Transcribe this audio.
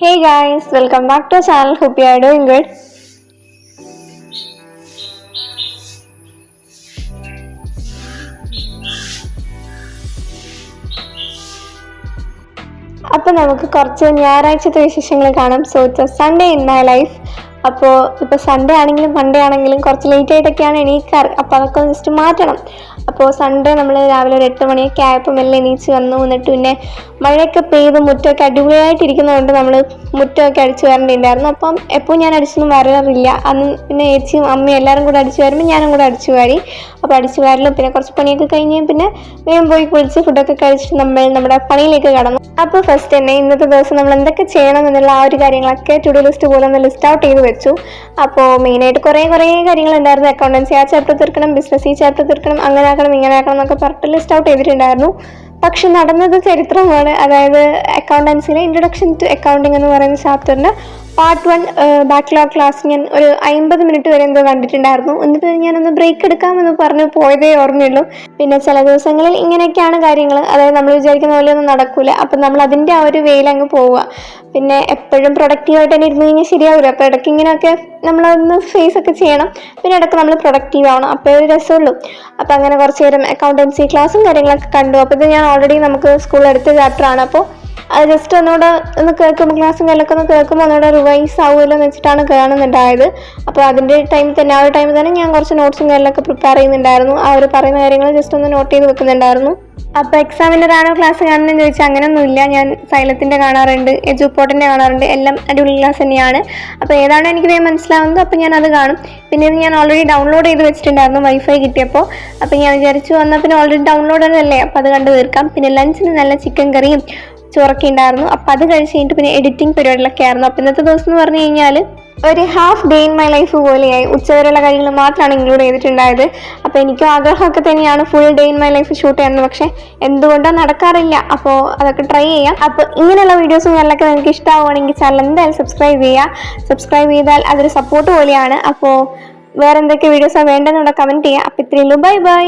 Hey guys, welcome back to our channel. Hope you are doing good. അപ്പോൾ നമുക്ക് കുറച്ച് ഞായറാഴ്ചത്തെ വിശേഷങ്ങൾ കാണാം. So it's Sunday in my life. അപ്പോൾ ഇപ്പോൾ സൺഡേ ആണെങ്കിലും മൺഡേ ആണെങ്കിലും കുറച്ച് ലേറ്റ് ആയിട്ടൊക്കെയാണ് എണീക്കാറ്. അപ്പോൾ അതൊക്കെ ഒന്ന് ജസ്റ്റ് മാറ്റണം. അപ്പോൾ സൺഡേ നമ്മൾ രാവിലെ ഒരു 8 മണിയൊക്കെ ആയപ്പോൾ മെല്ലെ എണീച്ച് വന്നു. എന്നിട്ട് പിന്നെ മഴയൊക്കെ പെയ്ത് മുറ്റമൊക്കെ അടിപൊളിയായിട്ടിരിക്കുന്നതുകൊണ്ട് നമ്മൾ മുറ്റമൊക്കെ അടിച്ചു വരേണ്ടിണ്ടായിരുന്നു. അപ്പം എപ്പോൾ ഞാൻ അടിച്ചൊന്നും വരാറില്ല. അന്ന് പിന്നെ ചേച്ചിയും അമ്മയും എല്ലാവരും കൂടെ അടിച്ചു വരുമ്പോൾ ഞാനും കൂടെ അടിച്ചു വാരി. അപ്പോൾ അടിച്ചു വാരലും പിന്നെ കുറച്ച് പണിയൊക്കെ കഴിഞ്ഞ് പിന്നെ വേഗം പോയി കുളിച്ച് ഫുഡൊക്കെ കഴിച്ചിട്ട് നമ്മൾ നമ്മുടെ പണിയിലേക്ക് കടന്നു. അപ്പോൾ ഫസ്റ്റ് തന്നെ ഇന്നത്തെ ദിവസം നമ്മൾ എന്തൊക്കെ ചെയ്യണം എന്നുള്ള ആ ഒരു കാര്യങ്ങളൊക്കെ ടു ഡു ലിസ്റ്റ് പോലെ ഒന്ന് ലിസ്റ്റ് ഔട്ട് ചെയ്ത് വെച്ചു. അപ്പോൾ മെയിനായിട്ട് കുറേ കാര്യങ്ങളുണ്ടായിരുന്നു. അക്കൗണ്ടൻസി ആ ചാപ്റ്റർ തീർക്കണം, ബിസിനസ് ഈ ചാപ്റ്റർ തീർക്കണം, അങ്ങനെ ആക്കണം ഇങ്ങനെ ആക്കണം എന്നൊക്കെ പറഞ്ഞിട്ട് ലിസ്റ്റ് ഔട്ട് ചെയ്തിട്ടുണ്ടായിരുന്നു. പക്ഷെ നടന്നത് ചരിത്രമാണ്. അതായത് അക്കൗണ്ടൻസിയിലെ ഇൻട്രൊഡക്ഷൻ ടു അക്കൗണ്ടിങ് എന്ന് പറയുന്ന ചാപ്റ്ററിന് പാർട്ട് 1 ബാക്ക്ലോഗ് ക്ലാസ് ഞാൻ ഒരു 50 മിനിറ്റ് വരെ എന്തോ കണ്ടിട്ടുണ്ടായിരുന്നു. എന്നിട്ട് ഞാനൊന്ന് ബ്രേക്ക് എടുക്കാമെന്ന് പറഞ്ഞ് പോയതേ ഓർമ്മയുള്ളൂ. പിന്നെ ചില ദിവസങ്ങളിൽ ഇങ്ങനെയൊക്കെയാണ് കാര്യങ്ങൾ. അതായത് നമ്മൾ വിചാരിക്കുന്ന പോലെ ഒന്നും നടക്കൂല. അപ്പം നമ്മൾ അതിൻ്റെ ആ ഒരു വേയിൽ അങ്ങ് പോവുക. പിന്നെ എപ്പോഴും പ്രൊഡക്റ്റീവായിട്ട് തന്നെ ഇരുന്ന് കഴിഞ്ഞാൽ ശരിയാവില്ല. അപ്പോൾ ഇടയ്ക്ക് ഇങ്ങനെയൊക്കെ നമ്മളൊന്ന് ഫേസ് ഒക്കെ ചെയ്യണം. പിന്നെ ഇടയ്ക്ക് നമ്മൾ പ്രൊഡക്റ്റീവ് ആവണം. അപ്പോൾ ഒരു രസമുള്ളൂ. അപ്പോൾ അങ്ങനെ കുറച്ച് നേരം അക്കൗണ്ടൻസി ക്ലാസ്സും കാര്യങ്ങളൊക്കെ കണ്ടു. അപ്പോൾ ഇത് ഞാൻ ഓൾറെഡി നമുക്ക് സ്കൂളിൽ എടുത്ത ചാപ്റ്ററാണ്. അപ്പോൾ അത് ജസ്റ്റ് ഒന്നുകൂടെ ഒന്ന് കേൾക്കുമ്പോൾ ക്ലാസ്സും കാര്യങ്ങളൊക്കെ ഒന്ന് കേൾക്കുമ്പോൾ ഒന്നുകൂടെ റിവൈസ് ആവുമല്ലോ എന്ന് വെച്ചിട്ടാണ് കാണുന്നുണ്ടായത്. അപ്പോൾ അതിൻ്റെ ടൈമിൽ തന്നെ ആ ഒരു ടൈമിൽ തന്നെ ഞാൻ കുറച്ച് നോട്ട്സും കാര്യങ്ങളൊക്കെ പ്രിപ്പയർ ചെയ്യുന്നുണ്ടായിരുന്നു. ആ ഒരു പറയുന്ന കാര്യങ്ങൾ ജസ്റ്റ് ഒന്ന് നോട്ട് ചെയ്ത് വെക്കുന്നുണ്ടായിരുന്നു. അപ്പോൾ എക്സാമിൻ്റെ ആണോ ക്ലാസ് കാണുന്നതെന്ന് ചോദിച്ചാൽ അങ്ങനെയൊന്നുമില്ല. ഞാൻ സൈലത്തിൻ്റെ കാണാറുണ്ട്, എജുപോർട്ടിൻ്റെ കാണാറുണ്ട്. എല്ലാം അടിപൊളി ക്ലാസ് തന്നെയാണ്. അപ്പോൾ ഏതാണോ എനിക്ക് വേഗം മനസ്സിലാവുന്നത് അപ്പോൾ ഞാൻ അത് കാണും. പിന്നെ ഇത് ഞാൻ ഓൾറെഡി ഡൗൺലോഡ് ചെയ്ത് വെച്ചിട്ടുണ്ടായിരുന്നു വൈഫൈ കിട്ടിയപ്പോൾ. അപ്പോൾ ഞാൻ വിചാരിച്ചു വന്നാൽ പിന്നെ ഓൾറെഡി ഡൗൺലോഡല്ലേ, അപ്പോൾ അത് കണ്ട് തീർക്കാം. പിന്നെ ലഞ്ചിന് നല്ല ചിക്കൻ കറിയും ചോറൊക്കെ ഉണ്ടായിരുന്നു. അപ്പോൾ അത് കഴിച്ച് കഴിഞ്ഞിട്ട് പിന്നെ എഡിറ്റിംഗ് പരിപാടികളൊക്കെ ആയിരുന്നു. അപ്പോൾ ഇന്നത്തെ ദിവസം എന്ന് പറഞ്ഞു കഴിഞ്ഞാൽ ഒരു half day in my life പോലെയായി. ഉച്ചവരെയുള്ള കാര്യങ്ങൾ മാത്രമാണ് ഇൻക്ലൂഡ് ചെയ്തിട്ടുണ്ടായത്. അപ്പോൾ എനിക്കും ആഗ്രഹമൊക്കെ തന്നെയാണ് full day in my life shoot ചെയ്യുന്നത്. പക്ഷേ എന്തുകൊണ്ടോ നടക്കാറില്ല. അപ്പോൾ അതൊക്കെ ട്രൈ ചെയ്യാം. അപ്പോൾ ഇങ്ങനെയുള്ള വീഡിയോസും കാര്യങ്ങളൊക്കെ നിങ്ങൾക്ക് ഇഷ്ടമാവുകയാണെങ്കിൽ ചാനൽ എന്തായാലും സബ്സ്ക്രൈബ് ചെയ്യുക. സബ്സ്ക്രൈബ് ചെയ്താൽ അതൊരു സപ്പോർട്ട് പോലെയാണ്. അപ്പോൾ വേറെ എന്തൊക്കെ വീഡിയോസാണ് വേണ്ടതെന്നുള്ള കമൻറ്റ് ചെയ്യുക. അപ്പോൾ ഇത്രയുള്ളൂ. Bye by.